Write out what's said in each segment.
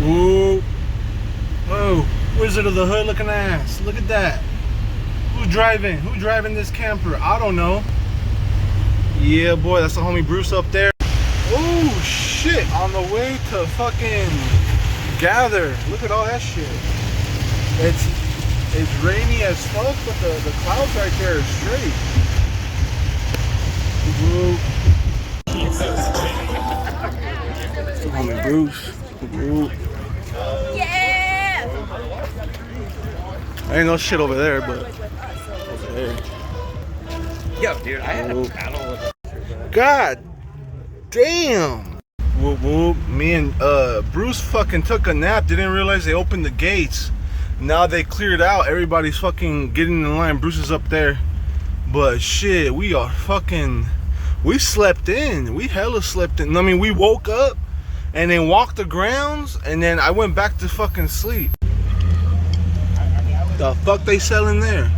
Whoa. Whoa. Wizard of the Hood looking ass. Look at that. Who's driving? Who's driving this camper? I don't know. Yeah, boy, that's the homie Bruce up there. Oh, shit. On the way to fucking Gather. Look at all that shit. It's rainy as fuck, but the clouds right there are straight. Whoa. Homie Bruce. Whoa. Yeah! Ain't no shit over there, but over there. Yo, dude, I had a battle with God damn. Whoop whoop. Me and Bruce fucking took a nap. Didn't realize they opened the gates. Now they cleared out. Everybody's fucking getting in line. Bruce is up there. But shit, we slept in. We hella slept in. I mean, we woke up and then walked the grounds, and then I went back to fucking sleep. The fuck they selling there?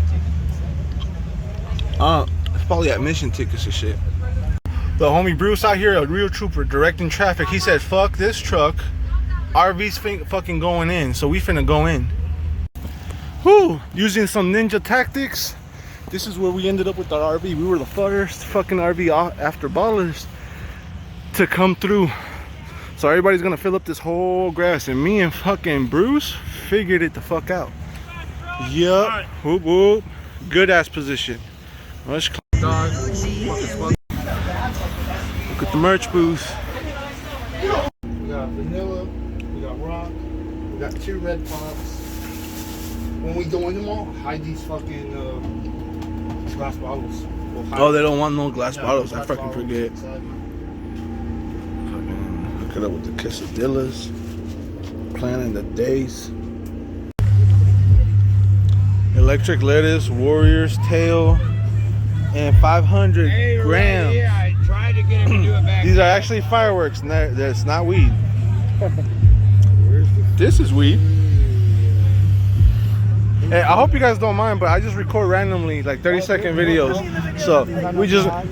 It's probably admission tickets and shit. The homie Bruce out here, a real trooper, directing traffic. He said, fuck this truck. RV's fucking going in, so we finna go in. Whew, using some ninja tactics. This is where we ended up with our RV. We were the first fucking RV after ballers to come through. So everybody's gonna fill up this whole grass, and me and fucking Bruce figured it the fuck out. Yup, whoop whoop. Good ass position. Let's dog. Look at the merch booth. We got vanilla, we got rock, we got 2 red pops. When we go in the mall, hide these fucking glass bottles. Oh, they don't want no glass bottles. I fucking forget. Fucking hook it up with the quesadillas. Planning the days. Electric lettuce, warrior's tail, and 500 grams. Yeah, I tried to get him to do it back. These are actually fireworks. That's not weed. This is weed. Hey, I hope you guys don't mind, but I just record randomly, like 30-second videos. So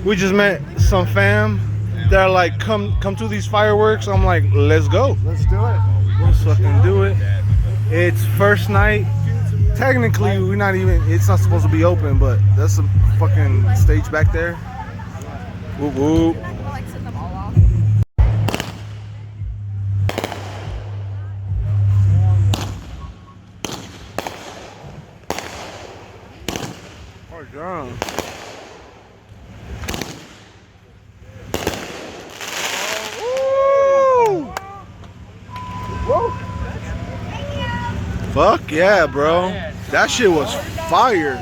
we just met some fam. They're like, come to these fireworks. I'm like, let's go. Let's do it. Let's fucking do it. It's first night. Technically, it's not supposed to be open, but that's some fucking stage back there. Whoop whoop. Oh, damn. Woo! Fuck yeah, bro. That shit was fire.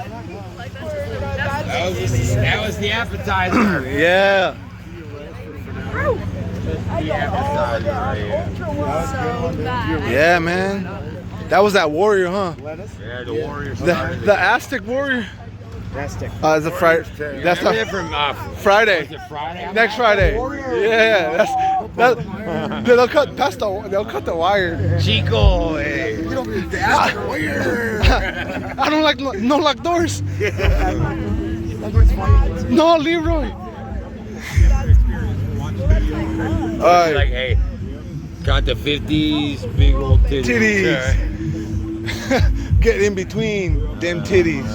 That was the appetizer. Yeah. Yeah, man. That was that warrior, huh? Yeah, the warrior. The Aztec warrior. Aztec. It's a Friday. That's from Friday. Was it Friday? Next Friday. Yeah, they'll cut the wire. Chico, hey. You don't need the Aztec warrior. I don't like no locked doors. No, Leroy. Like, hey, got the 50s, big old titties. Get in between them titties.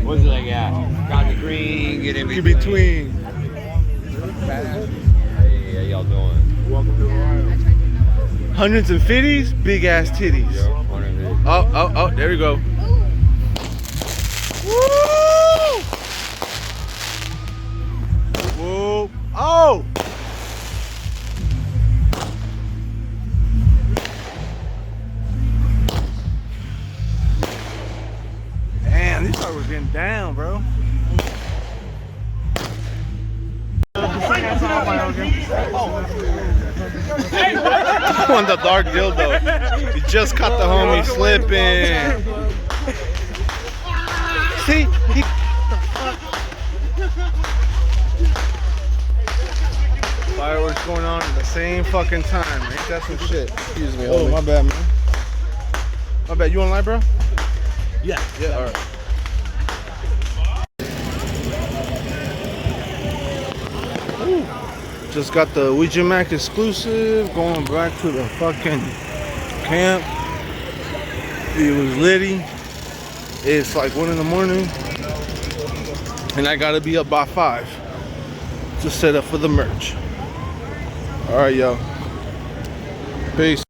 What's it like, yeah? Got the green, get in between. Hey, how y'all doing? Welcome to Ohio. Hundreds and 50s, big ass titties. Oh, there we go. Woo! Whoa! Oh! Damn, these guys were getting down, bro. On the dark dildo. He just caught the homie slipping. See? Fireworks going on at the same fucking time. Ain't that some shit? Excuse me. Oh, my bad, man. My bad. You online, bro? Yeah, alright. Just got the Ouija Mac exclusive. Going back to the fucking camp. It was litty. It's like 1 in the morning. And I gotta be up by 5 to set up for the merch. Alright, y'all. Peace.